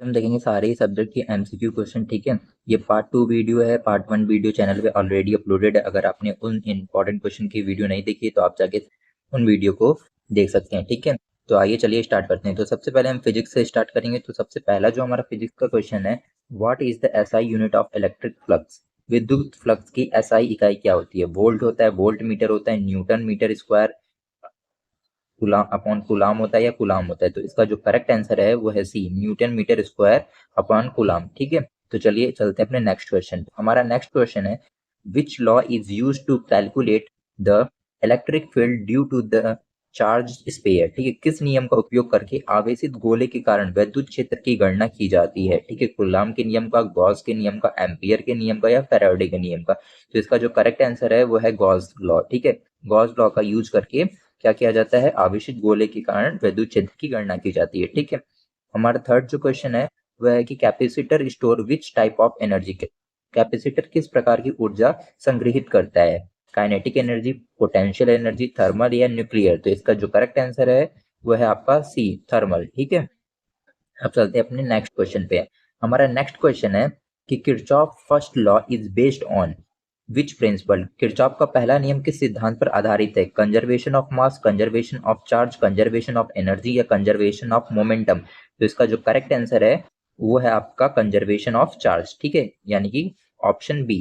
हम देखेंगे सारे ही सब्जेक्ट के एमसीक्यू क्वेश्चन। ठीक है, ये पार्ट 2 वीडियो है। पार्ट 1 वीडियो चैनल पे ऑलरेडी अपलोडेड है। अगर आपने उन इंपॉर्टेंट क्वेश्चन की वीडियो नहीं देखी तो आप जाके उन वीडियो को देख सकते हैं। ठीक है, तो आइए चलिए स्टार्ट करते हैं। तो सबसे पहले हम फिजिक्स से स्टार्ट करेंगे। तो सबसे पहला जो हमारा फिजिक्स का क्वेश्चन है, what is the SI unit of electric flux. विद्युत फ्लक्स की एसआई इकाई क्या होती है? वोल्ट होता है, वोल्ट मीटर होता है, newton metre square, coulomb upon coulomb होता है या कुलाम होता है। तो इसका जो करेक्ट आंसर है वो है C, Newton metre square upon coulomb. ठीक है, तो चलिए चलते हैं अपने नेक्स्ट क्वेश्चन। हमारा नेक्स्ट क्वेश्चन है, which law is use to calculate the electric field due to the charge sphere. ठीक है, किस नियम का उपयोग करके आवेशित गोले के कारण विद्युत क्षेत्र की गणना की जाती है? ठीक है, कुलाम के नियम का, गॉस के नियम का, एम्पियर के नियम का या फैराडे के नियम का। तो इसका जो करेक्ट आंसर है वो है गॉस लॉ। ठीक है, गॉस लॉ का यूज करके क्या किया जाता है? आवेशित गोले के कारण विद्युत क्षेत्र की गणना की जाती है। ठीक है, हमारा थर्ड जो क्वेश्चन है वह है कि capacitor store which type of energy. Capacitor किस प्रकार की ऊर्जा संग्रहित करता है? Kinetic energy, potential energy, thermal या न्यूक्लियर। तो इसका जो करेक्ट आंसर है वो है आपका सी, थर्मल। ठीक है, अब चलते हैं अपने नेक्स्ट क्वेश्चन पे। हमारा नेक्स्ट क्वेश्चन है कि Kirchhoff first law is based on which principal. Kirchhoff का पहला नियम किस सिद्धांत पर आधारित है? Conservation of mass, conservation of charge, conservation of energy या कंजर्वेशन ऑफ मोमेंटम। तो इसका जो करेक्ट आंसर है वो है आपका कंजर्वेशन ऑफ चार्ज। ठीक है, यानी कि ऑप्शन बी।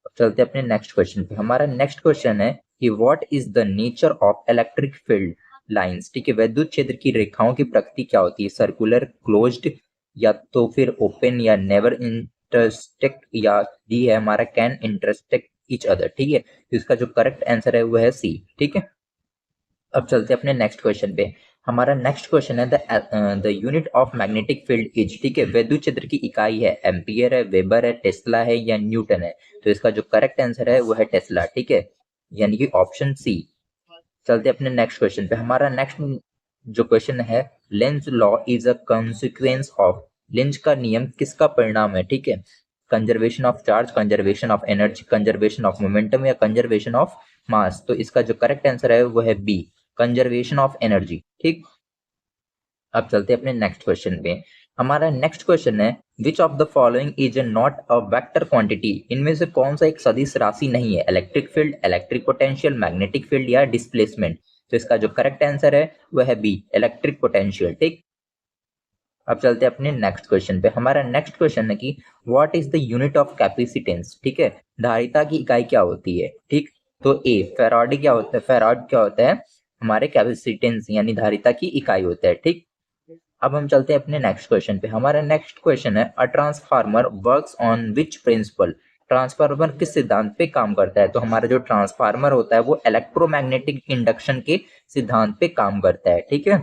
अब चलते हैं अपने नेक्स्ट क्वेश्चन पे। हमारा नेक्स्ट क्वेश्चन है कि what is the nature of electric field lines. ठीक है, विद्युत क्षेत्र की रेखाओं की प्रकृति क्या होती है? सर्कुलर, क्लोज्ड या तो फिर ओपन या नेवर इंटरसेक्ट या डी है हमारा कैन इंटरसेक्ट ईच अदर। ठीक है, तो इसका जो करेक्ट आंसर है वो है सी। ठीक है, अब चलते हैं अपने नेक्स्ट क्वेश्चन पे। हमारा नेक्स्ट क्वेश्चन है the unit of magnetic field is. ठीक है, विद्युत क्षेत्र की इकाई है एम्पियर है, वेबर है, टेस्ला है या न्यूटन है। तो इसका जो करेक्ट आंसर है वो है टेस्ला। ठीक है, यानी कि ऑप्शन सी। चलते हैं अपने नेक्स्ट क्वेश्चन पे। हमारा नेक्स्ट जो क्वेश्चन है, Lenz law is a consequence of. Length का नियम किसका परिणाम है? ठीक है, conservation of charge, conservation of energy, conservation of momentum या कंजर्वेशन ऑफ मास। तो इसका जो करेक्ट आंसर है वो है बी, कंजर्वेशन ऑफ एनर्जी। ठीक, अब चलते हैं अपने नेक्स्ट क्वेश्चन पे। हमारा नेक्स्ट क्वेश्चन है, which of the following is not a vector quantity. इनमें से कौन सा एक सदिश राशि नहीं है? Electric field, electric potential, magnetic field या डिस्प्लेसमेंट। तो इसका जो करेक्ट आंसर है वह है बी, इलेक्ट्रिक पोटेंशियल। ठीक, अब चलते हैं अपने नेक्स्ट क्वेश्चन पे। हमारा नेक्स्ट क्वेश्चन है कि what is the unit of capacitance. ठीक है, धारिता की इकाई क्या होती है? ठीक, तो ए फेराड क्या होता है? फेराड क्या होता है? हमारे कैपेसिटेंस यानी धारिता की इकाई होता है। ठीक, अब हम चलते हैं अपने नेक्स्ट क्वेश्चन पे। हमारा नेक्स्ट क्वेश्चन है, a transformer works on which principle. Transformer किस सिद्धांत पे काम करता है? तो हमारा जो ट्रांसफार्मर होता है वो इलेक्ट्रोमैग्नेटिक इंडक्शन के सिद्धांत पे काम करता है। ठीक है,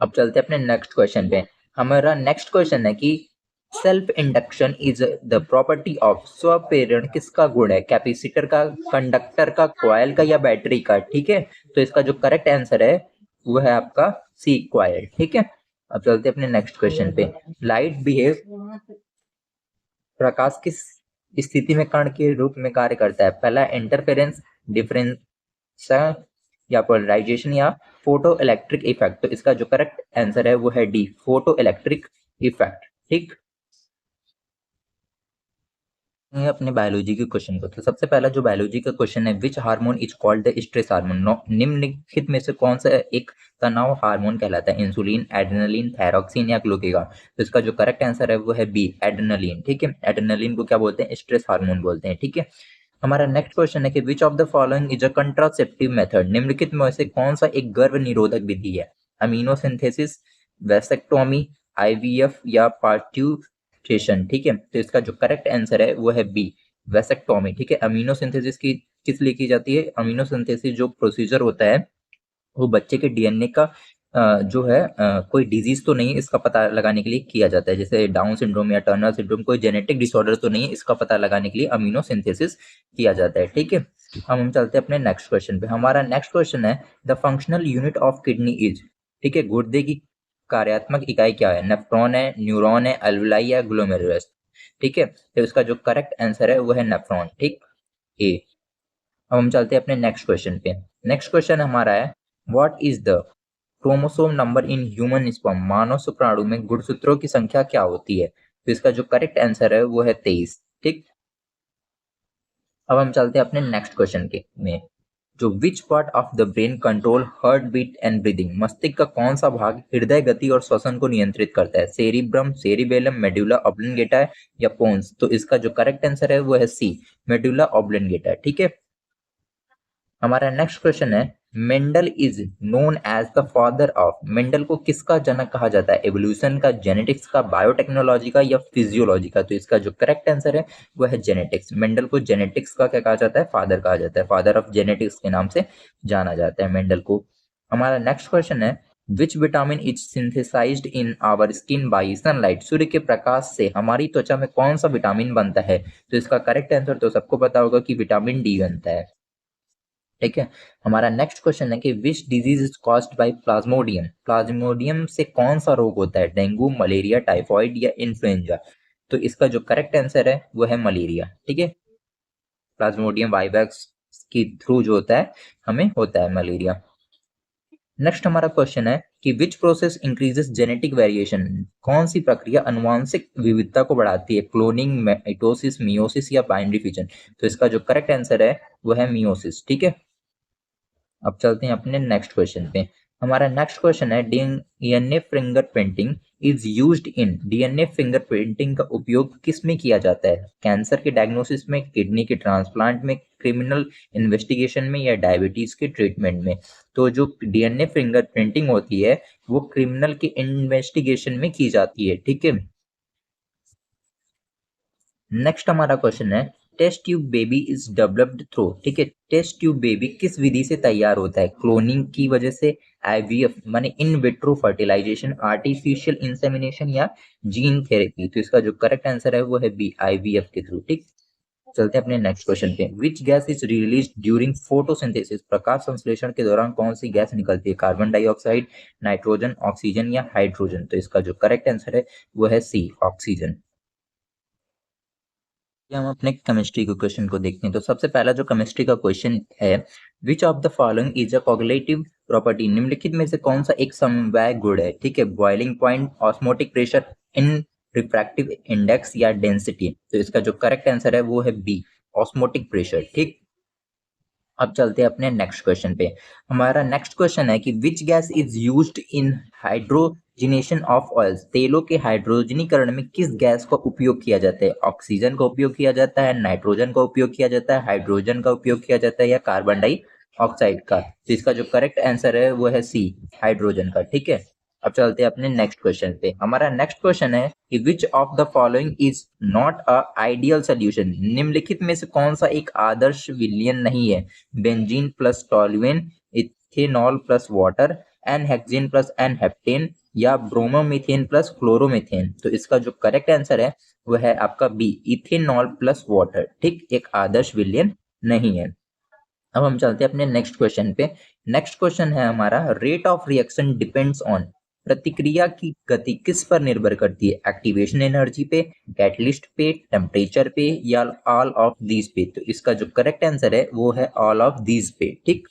अब चलते हैं अपने नेक्स्ट क्वेश्चन पे। हमारा नेक्स्ट क्वेश्चन है कि self induction is the property of. स्वप्रेरण किसका गुण है? कैपेसिटर का, कंडक्टर का, कॉइल का या बैटरी का। ठीक है, तो इसका जो करेक्ट आंसर है वो है आपका सी, कॉइल। ठीक है, अब चलते हैं अपने नेक्स्ट क्वेश्चन पे। लाइट बिहेव, प्रकाश किस स्थिति में कण के रूप में कार्य करता है? पहला इंटरफेरेंस, डिफरेंस या पोलराइजेशन या फोटो इलेक्ट्रिक इफेक्ट। तो इसका जो करेक्ट आंसर है वो है डी, फोटो इलेक्ट्रिक इफेक्ट। ठीक, अपने बायोलॉजी के क्वेश्चन को। तो सबसे पहला जो बायोलॉजी का क्वेश्चन है, which hormone is called the stress hormone. निम्नलिखित में से कौन सा एक तनाव हार्मोन कहलाता है? इंसुलिन, एड्रेनलिन, थायरॉक्सिन या ग्लूकेगा। तो इसका जो करेक्ट आंसर है वो है बी, एड्रेनलिन। ठीक है, एड्रेनलिन को क्या बोलते हैं? स्ट्रेस हार्मोन बोलते हैं। ठीक है, हमारा नेक्स्ट क्वेश्चन है कि which of the following is a contraceptive method. निम्नलिखित में से कौन सा एक गर्भ निरोधक विधि है? अमीनो सिंथेसिस, वेसेक्टोमी, आईवीएफ या पार्ट्यूट्रेशन। ठीक है, तो इसका जो करेक्ट आंसर है वो है बी, वेसेक्टोमी। ठीक है, अमीनो सिंथेसिस की किस लिए की जाती है? अमीनो सिंथेसिस जो प्रोसीजर होता है वो बच्चे के डीएनए का जो है कोई डिजीज तो नहीं इसका पता लगाने के लिए किया जाता है। जैसे डाउन सिंड्रोम या टर्नर सिंड्रोम, कोई जेनेटिक डिसऑर्डर तो नहीं है, इसका पता लगाने के लिए अमीनो सिंथेसिस किया जाता है। ठीक है, हम चलते हैं अपने नेक्स्ट क्वेश्चन पे। हमारा नेक्स्ट क्वेश्चन है, the functional unit of kidney is. ठीक है, गुर्दे की कार्यात्मक इकाई क्या है? नेफ्रॉन है, न्यूरॉन है, अल्वुलाई या ग्लोमेरुलस। ठीक है, तो इसका जो करेक्ट आंसर है वो है नेफ्रॉन। ठीक, ए। अब हम चलते हैं अपने नेक्स्ट क्वेश्चन पे। नेक्स्ट क्वेश्चन हमारा है, what is the chromosome number in human sperm, मानव शुक्राणु में गुणसूत्रों की संख्या क्या होती है? तो इसका जो करेक्ट आंसर है वो है 23। ठीक, अब हम चलते हैं अपने नेक्स्ट क्वेश्चन के में, जो which part of the brain control heart beat and breathing, मस्तिष्क का कौन सा भाग हृदय गति और श्वसन को नियंत्रित करता है? सेरिब्रम, सेरिबेलम, मेडुला ऑब्लिंगेटा या पोन्स? तो इसका जो करेक्ट आंसर है वो है सी, मेडुला ऑब्लिंगेटा। ठीक है, हमारा नेक्स्ट क्वेश्चन है, Mendel is known as the father of, Mendel को किसका जनक कहा जाता है? एवोल्यूशन का, जेनेटिक्स का, बायोटेक्नोलॉजी का या फिजियोलॉजी का? तो इसका जो करेक्ट आंसर है वो है जेनेटिक्स। मेंडल को जेनेटिक्स का क्या कहा जाता है? फादर कहा जाता है, फादर ऑफ जेनेटिक्स के नाम से जाना जाता है मेंडल को। हमारा नेक्स्ट क्वेश्चन है, which vitamin is synthesised in our skin by sunlight, सूर्य के प्रकाश से हमारी त्वचा में कौन सा विटामिन बनता है? तो इसका करेक्ट आंसर तो सबको पता होगा कि विटामिन डी बनता है। ठीक है, हमारा नेक्स्ट क्वेश्चन है कि which disease is caused by Plasmodium, Plasmodium से कौन सा रोग होता है? डेंगू, मलेरिया, टाइफॉइड या इन्फ्लुएंजा? तो इसका जो करेक्ट आंसर है वो है मलेरिया। ठीक है, प्लाज्मोडियम वाइवाक्स के थ्रू जो होता है हमें होता है मलेरिया। नेक्स्ट हमारा क्वेश्चन है कि which process increases genetic variation, कौन सी प्रक्रिया अनुवांशिक विविधता को बढ़ाती है? क्लोनिंग, माइटोसिस, मियोसिस या बाइनरी फिजन? तो इसका जो करेक्ट आंसर है वो है मियोसिस। ठीक है, अब चलते हैं अपने नेक्स्ट क्वेश्चन पे। हमारा नेक्स्ट क्वेश्चन है, DNA fingerprinting is used in, DNA fingerprinting का उपयोग किस में किया जाता है? कैंसर के डायग्नोसिस में, किडनी के ट्रांसप्लांट में, क्रिमिनल इन्वेस्टिगेशन में या डायबिटीज के ट्रीटमेंट में? तो जो डीएनए फिंगरप्रिंटिंग होती है वो क्रिमिनल के इन्वेस्टिगेशन में की जाती है। ठीक है, नेक्स्ट हमारा क्वेश्चन है, test tube baby is developed through, ठीक है, टेस्ट ट्यूब बेबी किस विधि से तैयार होता है? क्लोनिंग की वजह से, आईवीएफ माने in vitro fertilization, artificial insemination या जीन थेरेपी? तो इसका जो करेक्ट आंसर है वो है बी, आईवीएफ के थ्रू। ठीक, चलते हैं अपने नेक्स्ट क्वेश्चन पे। Which gas is release during photosynthesis, प्रकाश संश्लेषण के दौरान कौन सी गैस निकलती है? कार्बन डाइऑक्साइड, नाइट्रोजन, ऑक्सीजन या हाइड्रोजन? तो इसका जो करेक्ट आंसर है वो है सी, ऑक्सीजन। हम अपने केमिस्ट्री के क्वेश्चन को देखते हैं। तो सबसे पहला जो केमिस्ट्री का क्वेश्चन है, which of the following is a cognitive property, निम्नलिखित में से कौन सा एक समवाय गुण है? ठीक है, बॉइलिंग पॉइंट, ऑस्मोटिक प्रेशर, इन रिफ्रैक्टिव इंडेक्स या डेंसिटी? तो इसका जो करेक्ट आंसर है वो है बी, ऑस्मोटिक प्रेशर। ठीक, अब चलते हैं अपने नेक्स्ट क्वेश्चन पे। हमारा नेक्स्ट क्वेश्चन है कि विच gas is used in hydrogenation of oils, तेलों के हाइड्रोजनीकरण में किस गैस का उपयोग किया जाता है? ऑक्सीजन का उपयोग किया जाता है, नाइट्रोजन का उपयोग किया जाता है, हाइड्रोजन का उपयोग किया जाता है या कार्बन डाइऑक्साइड का? तो इसका जो करेक्ट आंसर है वो है सी, हाइड्रोजन का। ठीक है, अब चलते हैं अपने नेक्स्ट क्वेश्चन पे। हमारा नेक्स्ट क्वेश्चन है कि which of the following is not a ideal solution, निम्नलिखित में से कौन सा एक आदर्श विलयन नहीं है? Benzene plus toluene, ethanol plus water, N hexane plus N heptane या ब्रोमोमीथेन प्लस क्लोरोमीथेन? तो इसका जो करेक्ट आंसर है वो है आपका बी, इथेनॉल प्लस वाटर। ठीक, एक आदर्श विलयन नहीं है। अब हम चलते हैं अपने नेक्स्ट क्वेश्चन पे। नेक्स्ट क्वेश्चन है हमारा, rate of reaction depends on, प्रतिक्रिया की गति किस पर निर्भर करती है? एक्टिवेशन एनर्जी पे, कैटलिस्ट पे, टेम्परेचर पे या ऑल ऑफ दीज पे? तो इसका जो करेक्ट आंसर है वो है ऑल ऑफ दीज पे। ठीक,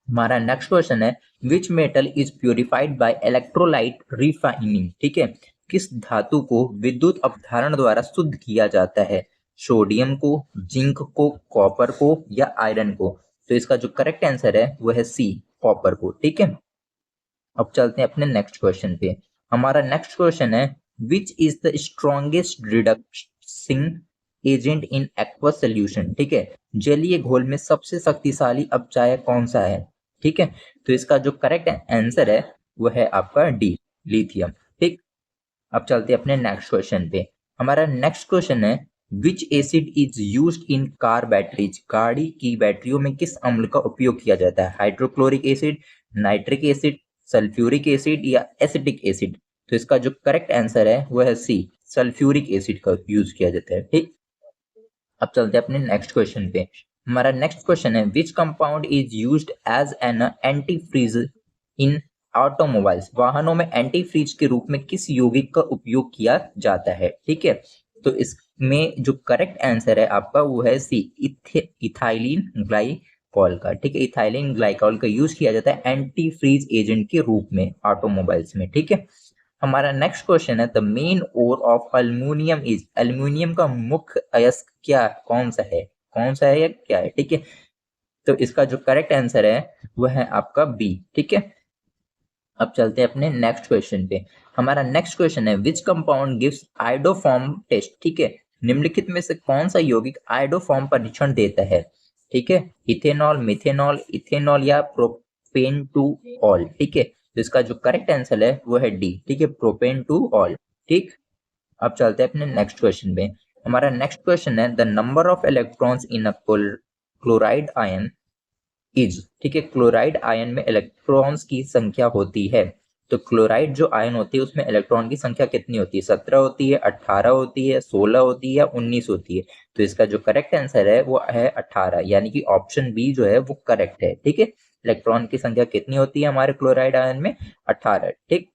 हमारा नेक्स्ट क्वेश्चन है, which metal is purified bye electrolyte refining, ठीक है, किस धातु को विद्युत अवधारण द्वारा शुद्ध किया जाता है? सोडियम को, जिंक को, कॉपर को या आयरन को? तो इसका जो करेक्ट आंसर है वो है सी, कॉपर को। ठीक है, अब चलते हैं अपने नेक्स्ट क्वेश्चन पे। हमारा नेक्स्ट क्वेश्चन है, which is the strongest reducing agent in aqueous solution, ठीक है, जलीय घोल में सबसे शक्तिशाली अपचायक कौन सा है? ठीक है, तो इसका जो करेक्ट आंसर है वो है आपका डी, लिथियम। ठीक, अब चलते हैं अपने नेक्स्ट क्वेश्चन पे। हमारा नेक्स्ट क्वेश्चन है, विच acid is used in car batteries, गाड़ी की बैटरियों में किस अम्ल का उपयोग किया जाता है? Hydrochloric acid, nitric acid, sulphuric acid या एसिटिक एसिड? तो इसका जो करेक्ट आंसर है वो है सी, सल्फ्यूरिक एसिड का यूज किया जाता है। ठीक, अब चलते हैं अपने नेक्स्ट क्वेश्चन पे। हमारा नेक्स्ट क्वेश्चन है, which compound is used as an antifreeze in automobiles, वाहनों में एंटी फ्रीज के रूप में किस यौगिक का उपयोग किया जाता है? ठीक है, तो इसमें जो करेक्ट आंसर है आपका वो है सी, इथाइलिन ग्लाइकॉल का, ठीक है, इथाइलिन ग्लाइकॉल का यूज किया जाता है एंटी फ्रीज एजेंट के रूप में ऑटोमोबाइल्स में, ठीक है। हमारा नेक्स्ट क्वेश्चन है the main ore of aluminium is, aluminium का मुख्य अयस्क क्या कौन सा है, या क्या है, ठीक है। तो इसका जो करेक्ट आंसर है वह है आपका बी, ठीक है। अब चलते हैं अपने नेक्स्ट क्वेश्चन पे। हमारा नेक्स्ट क्वेश्चन है which compound gives iodoform test, ठीक है, निम्नलिखित में से कौन सा यौगिक आयोडोफॉर्म परीक्षण देता है, ठीक है, इथेनॉल, मिथेनॉल, इथेनॉल या प्रोपेन टू ऑल, ठीक है। तो इसका जो करेक्ट आंसर है वो है डी, ठीक है, प्रोपेन टू ऑल, ठीक। अब चलते हैं अपने नेक्स्ट क्वेश्चन पे। हमारा नेक्स्ट क्वेश्चन है the number of electrons in a chloride ion is, ठीक है, क्लोराइड आयन में इलेक्ट्रॉन्स की संख्या होती है। तो क्लोराइड जो आयन होती है उसमें इलेक्ट्रॉन की संख्या कितनी होती है, 17 होती है, 18 होती है, 16 होती है या 19 होती है। तो इसका जो करेक्ट आंसर है वो है 18, यानी कि ऑप्शन बी जो है वो करेक्ट है, ठीक है। इलेक्ट्रॉन की संख्या कितनी होती है हमारे क्लोराइड आयन में, 18, ठीक।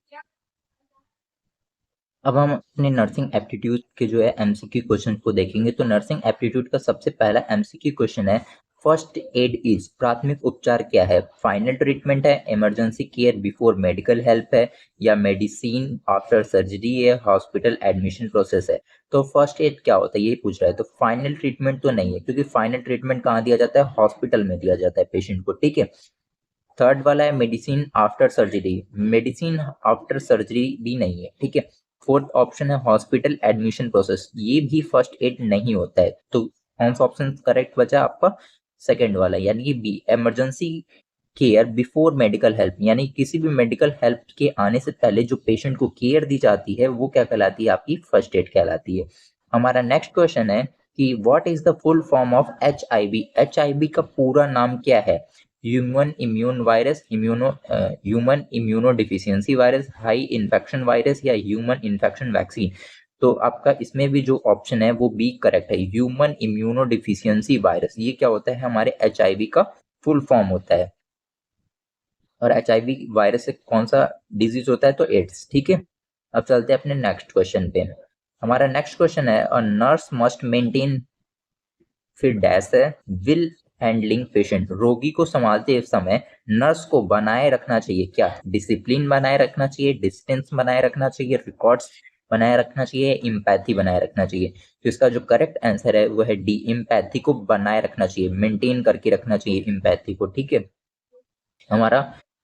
अब हम अपने नर्सिंग एप्टीट्यूड के जो है एमसीक्यू क्वेश्चन को देखेंगे। तो नर्सिंग एप्टीट्यूड का सबसे पहला एमसीक्यू क्वेश्चन है फर्स्ट एड इज, प्राथमिक उपचार क्या है, फाइनल ट्रीटमेंट है, emergency care before medical help है, या मेडिसिन आफ्टर सर्जरी है, हॉस्पिटल एडमिशन प्रोसेस है। तो फर्स्ट एड क्या होता है ये पूछ रहा है। तो फाइनल ट्रीटमेंट तो नहीं है, क्योंकि फाइनल ट्रीटमेंट कहाँ दिया जाता है, हॉस्पिटल में दिया जाता है पेशेंट को, ठीक है। थर्ड वाला है medicine after surgery, medicine after surgery भी नहीं है, ठीक है। फोर्थ ऑप्शन है हॉस्पिटल एडमिशन प्रोसेस, ये भी फर्स्ट एड नहीं होता है। तो कौन सा ऑप्शन करेक्ट बचा आपका, सेकंड वाला, यानी कि B, emergency care before medical help, यानी किसी भी मेडिकल हेल्प के आने से पहले जो पेशेंट को केयर दी जाती है वो क्या कहलाती है, आपकी फर्स्ट एड कहलाती है। हमारा नेक्स्ट क्वेश्चन है कि what is the full form of HIV, HIV का पूरा नाम क्या है, human immune virus, human immuno deficiency virus, high infection virus या ह्यूमन इन्फेक्शन वैक्सीन। तो आपका इसमें भी जो ऑप्शन है वो बी करेक्ट है, ह्यूमन इम्यूनो डिफिशियंसी वायरस। ये क्या होता है, हमारे HIV का फुल फॉर्म होता है। और HIV वायरस से कौन सा डिजीज होता है, तो एड्स, ठीक है। अब चलते हैं अपने नेक्स्ट क्वेश्चन पे। हमारा नेक्स्ट क्वेश्चन है अ नर्स मस्ट मेंटेन, फिर डैश है विल हैंडलिंग पेशेंट, रोगी को संभालते समय नर्स को बनाए रखना चाहिए क्या, डिसिप्लिन बनाए रखना चाहिए, डिस्टेंस बनाए रखना चाहिए, रिकॉर्ड्स बनाए रखना चाहिए, इम्पैथी बनाए रखना चाहिए। तो इसका जो करेक्ट आंसर है वो है डी, इम्पैथी को बनाए रखना चाहिए, मेंटेन करके रखना चाहिए इम्पैथी को, ठीक है। हमारा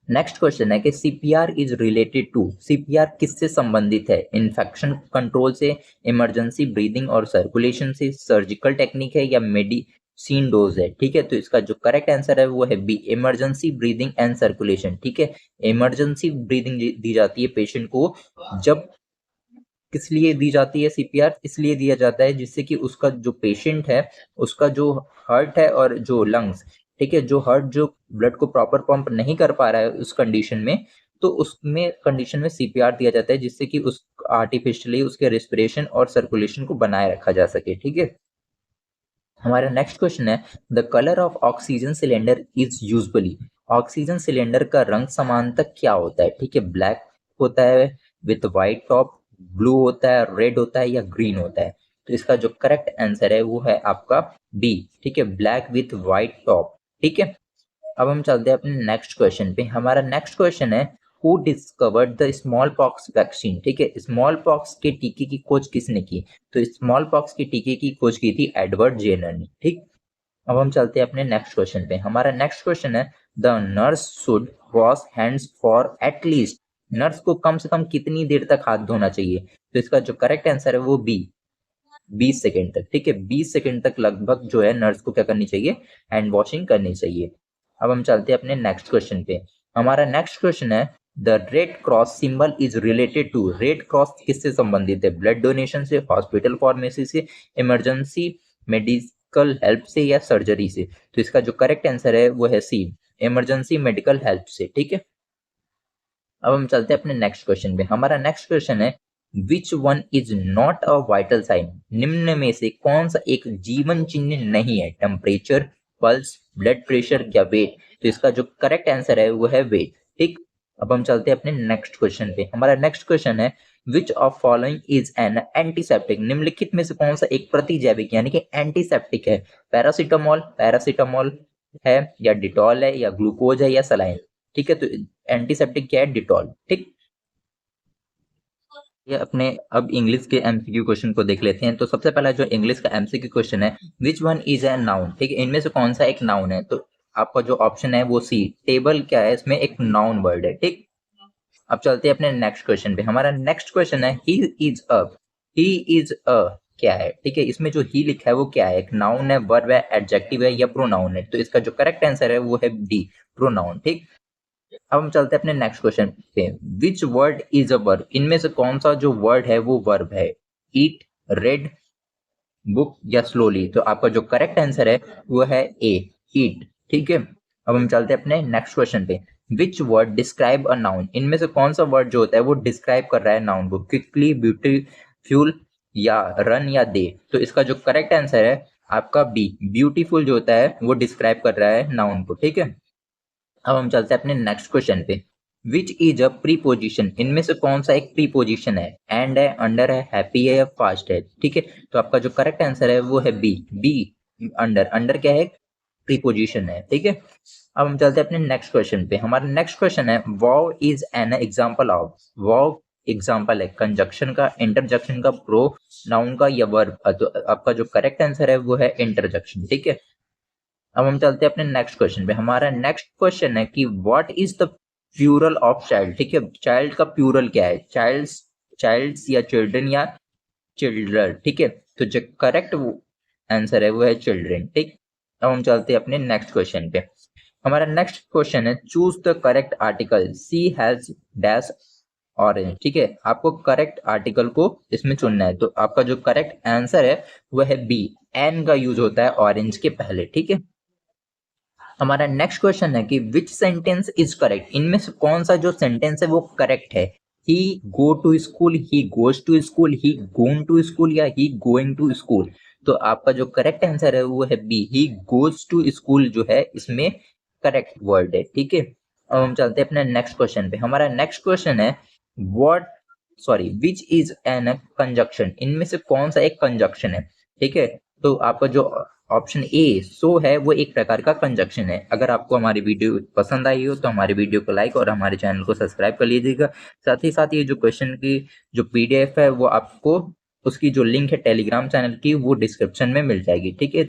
नेक्स्ट क्वेश्चन है कि CPR is related to, CPR किससे संबंधित है, इन्फेक्शन कंट्रोल से, इमरजेंसी ब्रीदिंग और सर्कुलेशन से, सर्जिकल टेक्निक है या मेडिसिन डोज है, ठीक है। तो इसका जो करेक्ट आंसर है वो है B, emergency breathing and circulation, ठीक है। इमरजेंसी ब्रीदिंग दी जाती है पेशेंट को, जब किस लिए दी जाती है सीपीआर, इसलिए दिया जाता है जिससे कि उसका जो पेशेंट है उसका जो हार्ट है और जो लंग्स, ठीक है, जो हार्ट जो ब्लड को प्रॉपर पंप नहीं कर पा रहा है उस कंडीशन में, तो उसमें कंडीशन में सीपीआर दिया जाता है जिससे कि उस आर्टिफिशियली उसके रेस्पिरेशन और सर्कुलेशन को बनाए रखा जा सके, ठीक है। हमारा नेक्स्ट क्वेश्चन है the colour of oxygen cylinder is usually, oxygen cylinder का रंग समानतः क्या होता है, ठीक है, ब्लैक होता है विथ व्हाइट टॉप, ब्लू होता है, रेड होता है या ग्रीन होता है। तो इसका जो करेक्ट आंसर है वो है आपका बी, ठीक है, ब्लैक विथ व्हाइट टॉप, ठीक है। अब हम चलते हैं अपने नेक्स्ट क्वेश्चन पे। हमारा नेक्स्ट क्वेश्चन है who discovered the small pox vaccine, ठीक है, स्मॉल पॉक्स के टीके की खोज किसने की। तो स्मॉल पॉक्स के टीके की खोज की थी एडवर्ड जेनर ने, ठीक। अब हम चलते हैं अपने नेक्स्ट क्वेश्चन पे। हमारा नेक्स्ट क्वेश्चन है the nurse should wash hands for at least, nurse को कम से कम कितनी देर तक हाथ धोना चाहिए। तो इसका जो करेक्ट आंसर है वो बी, 20 सेकेंड तक, ठीक है, 20 सेकेंड तक लगभग जो है नर्स को क्या करनी चाहिए, हैंड वॉशिंग करनी चाहिए। अब हम चलते हैं अपने नेक्स्ट क्वेश्चन पे। हमारा नेक्स्ट क्वेश्चन है the red cross symbol is related to, red cross किससे संबंधित है, ब्लड डोनेशन से, हॉस्पिटल फार्मेसी से, इमरजेंसी मेडिकल हेल्प से या सर्जरी से। तो इसका जो करेक्ट आंसर है वो है सी, इमरजेंसी मेडिकल हेल्प से, ठीक है। अब हम चलते हैं अपने नेक्स्ट क्वेश्चन पे। हमारा नेक्स्ट क्वेश्चन है which one is not a vital sign, निम्न में से कौन सा एक जीवन चिन्ह नहीं है, टेम्परेचर, पल्स, ब्लड प्रेशर या वेट। तो इसका जो करेक्ट आंसर है वो है वेट, ठीक। अब हम चलते हैं अपने नेक्स्ट क्वेश्चन पे। हमारा नेक्स्ट क्वेश्चन है which of following is an antiseptic, निम्नलिखित में से कौन सा एक प्रतिजैविक यानी कि एंटीसेप्टिक है, पैरासीटामोल, पैरासीटामोल, है या डिटॉल है या ग्लूकोज है या सलाइन। ठीक है, तो एंटीसेप्टिक क्या है? डिटॉल। ठीक, ये अपने अब इंग्लिश के एमसीक्यू क्वेश्चन को देख लेते हैं। तो सबसे पहला जो इंग्लिश का एमसीक्यू क्वेश्चन है, which one is a noun. ठीक है, इनमें से कौन सा एक नाउन है? तो आपका जो ऑप्शन है वो सी, टेबल क्या है? इसमें एक नाउन वर्ड है। ठीक, अब चलते हैं अपने नेक्स्ट क्वेश्चन पे। हमारा नेक्स्ट क्वेश्चन है he is a. He is a क्या है? ठीक है, इसमें जो ही लिखा है वो क्या है? एक नाउन है, वर्ब है, एडजेक्टिव है या प्रोनाउन है? तो इसका जो करेक्ट आंसर है वो है डी, प्रोनाउन। ठीक, अब हम चलते हैं अपने नेक्स्ट क्वेश्चन पे। Which word is a verb. इनमें से कौन सा जो वर्ड है वो वर्ब है? ईट, रेड, बुक या स्लोली। तो आपका जो करेक्ट आंसर है वो है ए, ईट। ठीक है, अब हम चलते हैं अपने नेक्स्ट क्वेश्चन पे। Which word describe a noun. इनमें से कौन सा वर्ड जो होता है वो डिस्क्राइब कर रहा है नाउन को? क्विकली, ब्यूटीफुल या रन या दे। तो इसका जो करेक्ट आंसर है आपका बी, ब्यूटीफुल जो होता है वो डिस्क्राइब कर रहा है नाउन को। ठीक है, अब हम चलते हैं अपने नेक्स्ट क्वेश्चन पे। Which is a preposition. इनमें से कौन सा एक प्रीपोजिशन है? एंड है, अंडर है, हैप्पी है या फास्ट है? ठीक है, तो आपका जो करेक्ट आंसर है वो है बी, बी, अंडर। अंडर क्या है? प्रीपोजिशन है। ठीक है, अब हम चलते हैं अपने नेक्स्ट क्वेश्चन पे। हमारा नेक्स्ट क्वेश्चन है wow is an example of. Wow example है कंजक्शन का, इंटरजेक्शन का, प्रो नाउन का या वर्ब। तो आपका जो करेक्ट आंसर है वो है इंटरजेक्शन। ठीक है, अब हम चलते हैं अपने नेक्स्ट क्वेश्चन पे। हमारा नेक्स्ट क्वेश्चन है कि what is the plural of child. ठीक है, चाइल्ड का प्लूरल क्या है? चाइल्ड्स, चाइल्ड्स या चिल्ड्रन या चिल्ड्रन। ठीक है, तो जो करेक्ट आंसर है वो है चिल्ड्रन। ठीक, अब हम चलते हैं अपने नेक्स्ट क्वेश्चन पे। हमारा नेक्स्ट क्वेश्चन है choose the correct article. She has dash orange. ठीक है, आपको करेक्ट आर्टिकल को इसमें चुनना है। तो आपका जो करेक्ट आंसर है वो है बी, एन का यूज होता है ऑरेंज के पहले। ठीक है, हमारा नेक्स्ट क्वेश्चन है कि विच सेंटेंस इज करेक्ट। इनमें से कौन सा जो सेंटेंस है वो करेक्ट है? He go to school, he goes to school, he gone to school या ही गोइंग टू स्कूल। तो आपका जो करेक्ट आंसर है वो है B, he goes to school जो है इसमें करेक्ट वर्ड है। ठीक है, अब हम चलते हैं अपने नेक्स्ट क्वेश्चन पे। हमारा नेक्स्ट क्वेश्चन है what, sorry, which is an conjunction. इनमें से कौन सा एक कंजक्शन है? ठीक है, तो आपका जो ऑप्शन ए सो है वो एक प्रकार का कंजक्शन है। अगर आपको हमारी वीडियो पसंद आई हो तो हमारी वीडियो को लाइक और हमारे चैनल को सब्सक्राइब कर लीजिएगा। साथ ही साथ ये जो क्वेश्चन की जो पीडीएफ है वो आपको, उसकी जो लिंक है टेलीग्राम चैनल की, वो डिस्क्रिप्शन में मिल जाएगी। ठीक है।